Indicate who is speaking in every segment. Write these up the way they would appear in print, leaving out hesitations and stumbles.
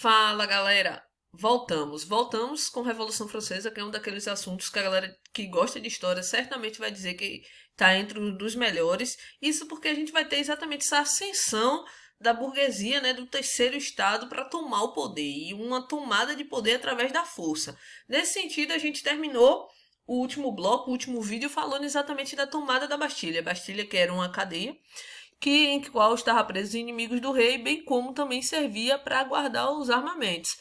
Speaker 1: Fala, galera! Voltamos com Revolução Francesa, que é um daqueles assuntos que a galera que gosta de história certamente vai dizer que está entre os dos melhores. Isso porque a gente vai ter exatamente essa ascensão da burguesia, né, do terceiro estado para tomar o poder e uma tomada de poder através da força. Nesse sentido, a gente terminou o último bloco, o último vídeo falando exatamente da tomada da Bastilha. Bastilha que era uma cadeia em qual estava presos inimigos do rei, bem como também servia para guardar os armamentos.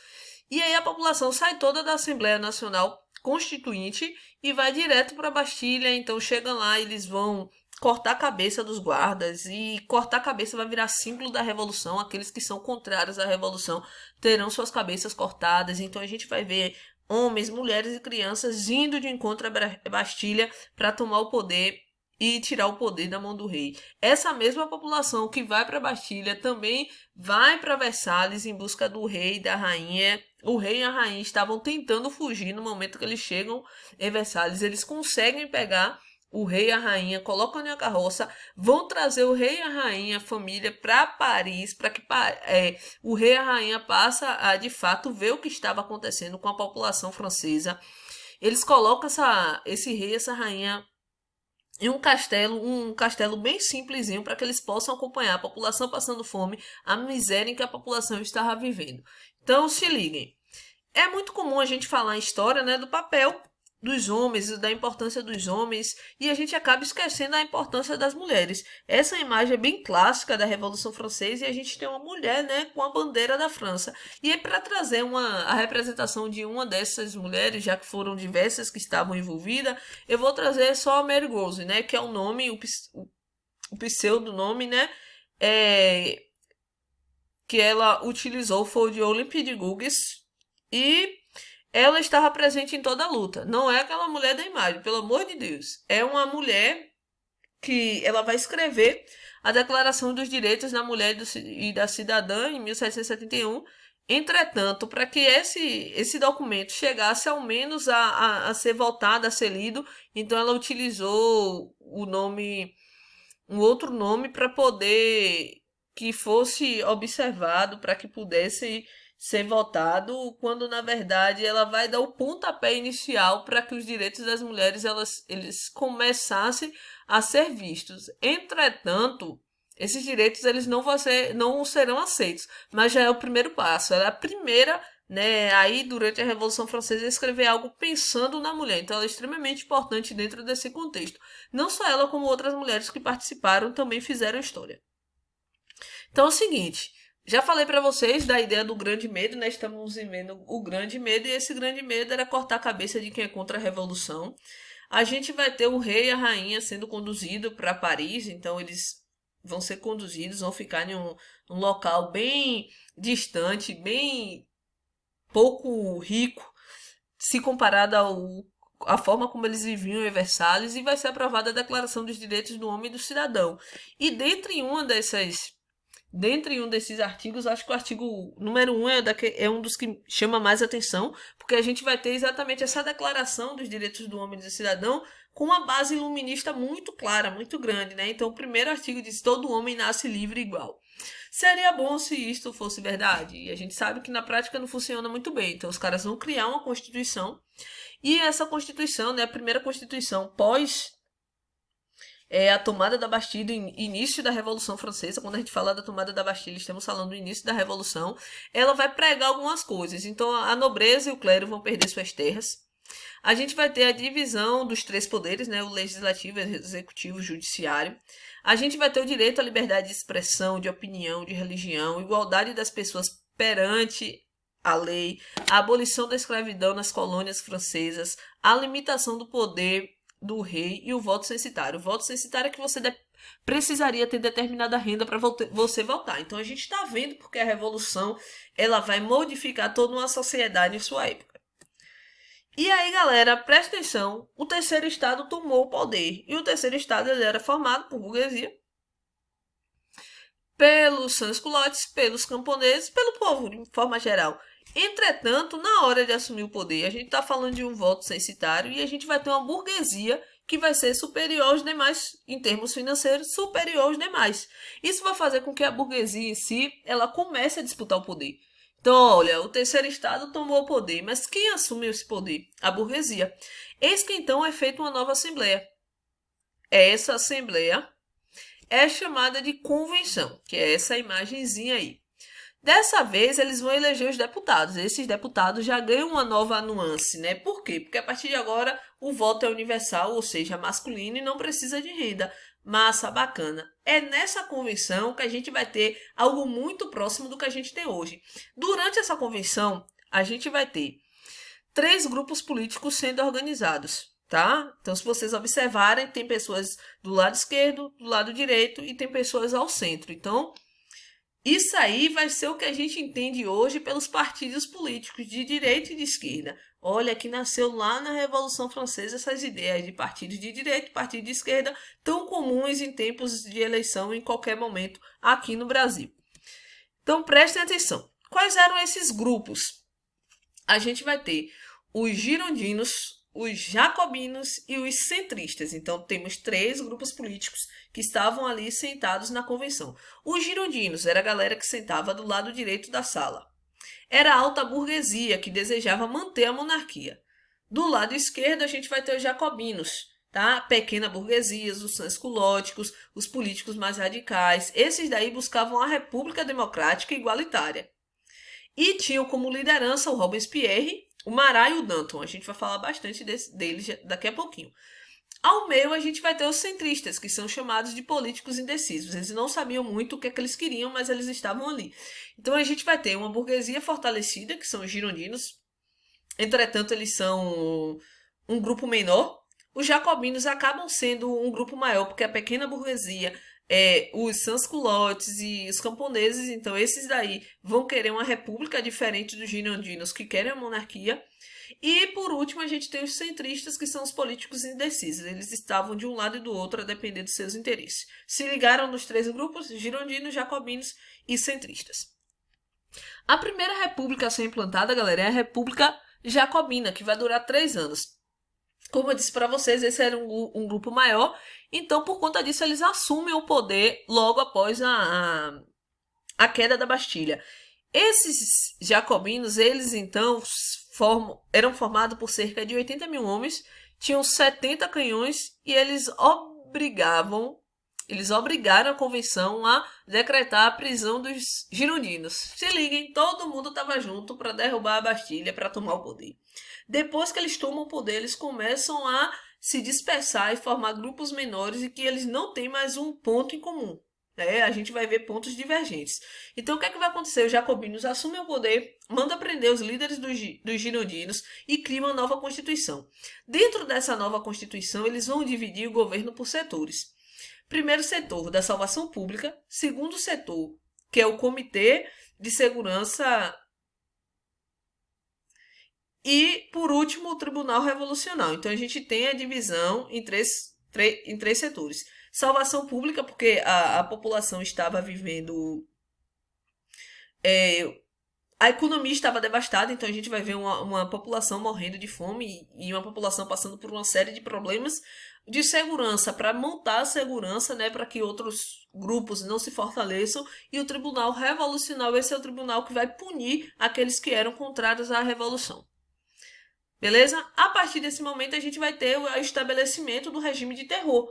Speaker 1: E aí a população sai toda da Assembleia Nacional Constituinte e vai direto para a Bastilha, então chegam lá, eles vão cortar a cabeça dos guardas e cortar a cabeça vai virar símbolo da revolução. Aqueles que são contrários à revolução terão suas cabeças cortadas. Então a gente vai ver homens, mulheres e crianças indo de encontro à Bastilha para tomar o poder e tirar o poder da mão do rei. Essa mesma população que vai para Bastilha também vai para Versalhes em busca do rei e da rainha. O rei e a rainha estavam tentando fugir no momento que eles chegam em Versalhes. Eles conseguem pegar o rei e a rainha, colocam na carroça, vão trazer o rei e a rainha, a família, para Paris, para que o rei e a rainha passa a, de fato, ver o que estava acontecendo com a população francesa. Eles colocam esse rei e essa rainha em um castelo bem simplesinho para que eles possam acompanhar a população passando fome, a miséria em que a população estava vivendo. Então, se liguem. É muito comum a gente falar em história, né, do papel dos homens, da importância dos homens, e a gente acaba esquecendo a importância das mulheres. Essa imagem é bem clássica da Revolução Francesa e a gente tem uma mulher, né, com a bandeira da França. E aí, para trazer a representação de uma dessas mulheres, já que foram diversas que estavam envolvidas, eu vou trazer só a Mary Rose, né, que é o nome, o pseudonome, né, que ela utilizou foi o de Olympe de Gouges, e ela estava presente em toda a luta. Não é aquela mulher da imagem, pelo amor de Deus. É uma mulher que ela vai escrever a Declaração dos Direitos da Mulher e da Cidadã em 1771. Entretanto, para que esse documento chegasse ao menos a ser votado, a ser lido, então ela utilizou um outro nome para poder que fosse observado, para que pudesse ser votado, quando na verdade ela vai dar o pontapé inicial para que os direitos das mulheres eles começassem a ser vistos. Entretanto, esses direitos eles não serão aceitos, mas já é o primeiro passo, ela é a primeira, né, aí durante a Revolução Francesa escrever algo pensando na mulher, então ela é extremamente importante dentro desse contexto. Não só ela, como outras mulheres que participaram também fizeram história. Então é o seguinte, já falei para vocês da ideia do grande medo, né? Estamos vivendo o grande medo e esse grande medo era cortar a cabeça de quem é contra a revolução. A gente vai ter o rei e a rainha sendo conduzidos para Paris, então eles vão ser conduzidos, vão ficar em um local bem distante, bem pouco rico, se comparado a forma como eles viviam em Versalhes, e vai ser aprovada a Declaração dos Direitos do Homem e do Cidadão. E dentre um desses artigos, acho que o artigo número 1 é um dos que chama mais atenção, porque a gente vai ter exatamente essa declaração dos direitos do homem e do cidadão com uma base iluminista muito clara, muito grande, né? Então, o primeiro artigo diz: todo homem nasce livre e igual. Seria bom se isto fosse verdade, e a gente sabe que na prática não funciona muito bem. Então, os caras vão criar uma Constituição, e essa Constituição, né, a primeira Constituição pós a tomada da Bastilha, início da Revolução Francesa. Quando a gente fala da tomada da Bastilha, estamos falando do início da Revolução. Ela vai pregar algumas coisas. Então, a nobreza e o clero vão perder suas terras. A gente vai ter a divisão dos três poderes, né? O legislativo, executivo, o judiciário. A gente vai ter o direito à liberdade de expressão, de opinião, de religião, igualdade das pessoas perante a lei, a abolição da escravidão nas colônias francesas, a limitação do poder do rei e o voto censitário. O voto censitário é que você precisaria ter determinada renda para você votar. Então a gente está vendo porque a revolução ela vai modificar toda uma sociedade em sua época. E aí, galera, presta atenção, o terceiro estado tomou o poder. E o terceiro estado ele era formado por burguesia, pelos sans-culottes, pelos camponeses, pelo povo de forma geral. Entretanto, na hora de assumir o poder, a gente está falando de um voto censitário e a gente vai ter uma burguesia que vai ser superior aos demais, em termos financeiros, superior aos demais. Isso vai fazer com que a burguesia em si, ela comece a disputar o poder. Então, olha, o terceiro estado tomou o poder, mas quem assumiu esse poder? A burguesia. Eis que então é feita uma nova assembleia. Essa assembleia é chamada de convenção, que é essa imagenzinha aí. Dessa vez, eles vão eleger os deputados. Esses deputados já ganham uma nova nuance, né? Por quê? Porque a partir de agora o voto é universal, ou seja, masculino e não precisa de renda. Massa, bacana. É nessa convenção que a gente vai ter algo muito próximo do que a gente tem hoje. Durante essa convenção, a gente vai ter 3 grupos políticos sendo organizados, tá? Então, se vocês observarem, tem pessoas do lado esquerdo, do lado direito e tem pessoas ao centro. Então, isso aí vai ser o que a gente entende hoje pelos partidos políticos de direita e de esquerda. Olha, que nasceu lá na Revolução Francesa essas ideias de partidos de direita e partido de esquerda, tão comuns em tempos de eleição em qualquer momento aqui no Brasil. Então prestem atenção. Quais eram esses grupos? A gente vai ter os girondinos, os jacobinos e os centristas. Então, temos 3 grupos políticos que estavam ali sentados na convenção. Os girondinos era a galera que sentava do lado direito da sala. Era a alta burguesia que desejava manter a monarquia. Do lado esquerdo, a gente vai ter os jacobinos, tá? Pequena burguesia, os sansculóticos, os políticos mais radicais. Esses daí buscavam a república democrática e igualitária. E tinham como liderança o Robespierre, o Marat e o Danton. A gente vai falar bastante deles daqui a pouquinho. Ao meio, a gente vai ter os centristas, que são chamados de políticos indecisos. Eles não sabiam muito o que é que eles queriam, mas eles estavam ali. Então, a gente vai ter uma burguesia fortalecida, que são os girondinos. Entretanto, eles são um grupo menor. Os jacobinos acabam sendo um grupo maior, porque a pequena burguesia, os sans-culottes e os camponeses, então esses daí vão querer uma república diferente dos girondinos que querem a monarquia. E por último a gente tem os centristas, que são os políticos indecisos. Eles estavam de um lado e do outro a depender dos seus interesses. Se ligaram nos 3 grupos: girondinos, jacobinos e centristas. A primeira república a ser implantada, galera, é a República Jacobina, que vai durar 3 anos. Como eu disse para vocês, esse era um grupo maior, então por conta disso eles assumem o poder logo após a queda da Bastilha. Esses jacobinos, eles então eram formados por cerca de 80 mil homens, tinham 70 canhões e eles obrigaram a convenção a decretar a prisão dos girondinos. Se liguem, todo mundo estava junto para derrubar a Bastilha, para tomar o poder. Depois que eles tomam o poder, eles começam a se dispersar e formar grupos menores e que eles não têm mais um ponto em comum. A gente vai ver pontos divergentes. Então, o que é que vai acontecer? Os jacobinos assumem o poder, mandam prender os líderes dos girondinos e criam uma nova constituição. Dentro dessa nova constituição, eles vão dividir o governo por setores. Primeiro setor, da salvação pública. Segundo setor, que é o Comitê de Segurança. E, por último, o Tribunal Revolucionário. Então, a gente tem a divisão em três setores. Salvação pública, porque a população estava vivendo... a economia estava devastada, então a gente vai ver uma população morrendo de fome e uma população passando por uma série de problemas de segurança, para montar a segurança, né, para que outros grupos não se fortaleçam. E o Tribunal Revolucionário, esse é o tribunal que vai punir aqueles que eram contrários à Revolução. Beleza? A partir desse momento a gente vai ter o estabelecimento do regime de terror.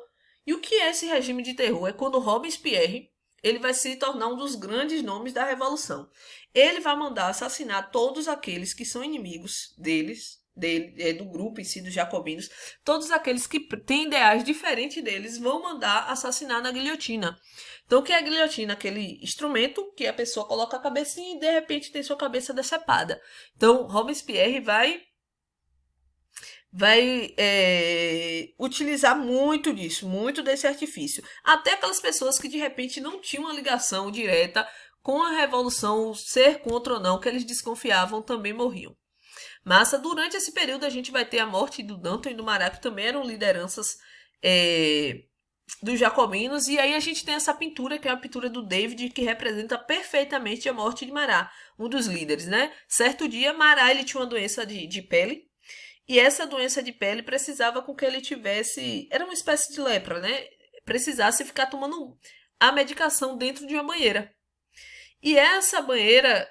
Speaker 1: E o que é esse regime de terror? É quando Robespierre ele vai se tornar um dos grandes nomes da Revolução. Ele vai mandar assassinar todos aqueles que são inimigos do grupo em si, dos jacobinos. Todos aqueles que têm ideais diferentes deles vão mandar assassinar na guilhotina. Então, o que é a guilhotina? Aquele instrumento que a pessoa coloca a cabecinha e de repente tem sua cabeça decepada. Então, Robespierre vai utilizar muito disso, muito desse artifício. Até aquelas pessoas que de repente não tinham uma ligação direta com a Revolução, ser contra ou não, que eles desconfiavam, também morriam. Mas durante esse período a gente vai ter a morte do Danton e do Marat, que também eram lideranças dos jacobinos. E aí a gente tem essa pintura, que é a pintura do David, que representa perfeitamente a morte de Marat, um dos líderes, né? Certo dia, Marat ele tinha uma doença de pele. E essa doença de pele precisava com que ele tivesse... Era uma espécie de lepra, né? Precisasse ficar tomando a medicação dentro de uma banheira. E essa banheira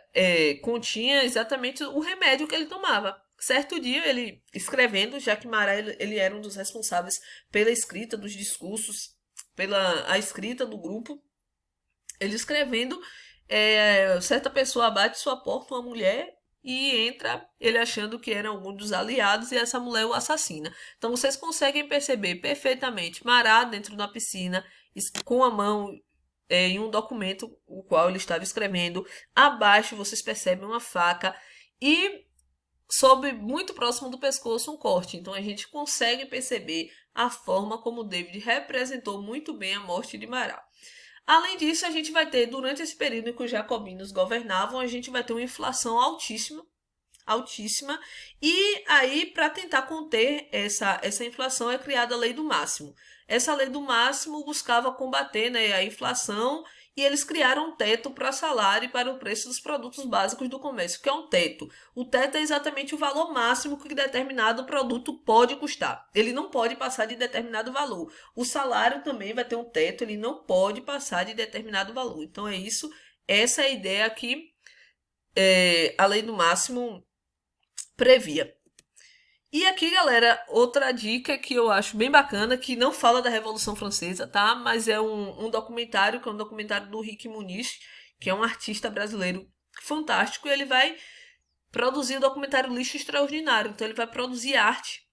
Speaker 1: continha exatamente o remédio que ele tomava. Certo dia, ele escrevendo, já que Mará ele era um dos responsáveis pela escrita dos discursos, pela a escrita do grupo, ele escrevendo, certa pessoa bate sua porta, uma mulher, e entra ele achando que era algum dos aliados e essa mulher o assassina. Então vocês conseguem perceber perfeitamente Mará dentro da piscina, com a mão em um documento o qual ele estava escrevendo. Abaixo vocês percebem uma faca e sob muito próximo do pescoço um corte. Então a gente consegue perceber a forma como David representou muito bem a morte de Mará. Além disso, a gente vai ter, durante esse período em que os jacobinos governavam, a gente vai ter uma inflação altíssima, altíssima, e aí, para tentar conter essa inflação, é criada a lei do máximo. Essa lei do máximo buscava combater, né, a inflação, e eles criaram um teto para salário e para o preço dos produtos básicos do comércio. O que é um teto? O teto é exatamente o valor máximo que determinado produto pode custar. Ele não pode passar de determinado valor. O salário também vai ter um teto, ele não pode passar de determinado valor. Então é isso, essa é a ideia que a lei do máximo previa. E aqui, galera, outra dica que eu acho bem bacana, que não fala da Revolução Francesa, tá? Mas é um documentário, que é um documentário do Rick Muniz, que é um artista brasileiro fantástico, e ele vai produzir um documentário Lixo Extraordinário. Então ele vai produzir arte,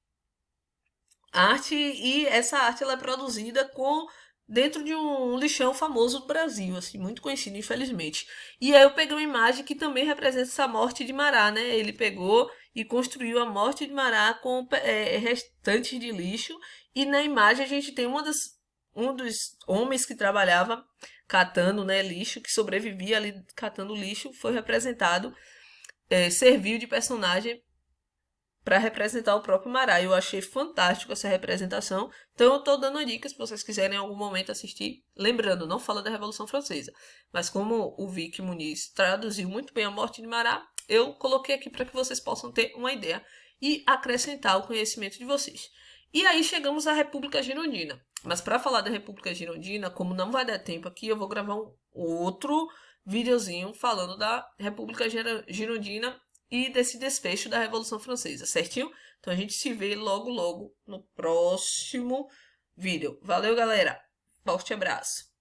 Speaker 1: e essa arte ela é produzida com dentro de um lixão famoso do Brasil, assim, muito conhecido, infelizmente. E aí eu peguei uma imagem que também representa essa morte de Mará, né? Ele pegou e construiu a morte de Mará com restantes de lixo, e na imagem a gente tem um dos homens que trabalhava catando, né, lixo, que sobrevivia ali catando lixo, foi representado, serviu de personagem para representar o próprio Mará. Eu achei fantástico essa representação. Então eu estou dando dicas se vocês quiserem em algum momento assistir. Lembrando, não fala da Revolução Francesa. Mas como o Vic Muniz traduziu muito bem a morte de Mará, eu coloquei aqui para que vocês possam ter uma ideia e acrescentar o conhecimento de vocês. E aí chegamos à República Girondina. Mas para falar da República Girondina, como não vai dar tempo aqui, eu vou gravar um outro videozinho falando da República Girondina e desse desfecho da Revolução Francesa, certinho? Então a gente se vê logo logo no próximo vídeo. Valeu, galera! Forte abraço!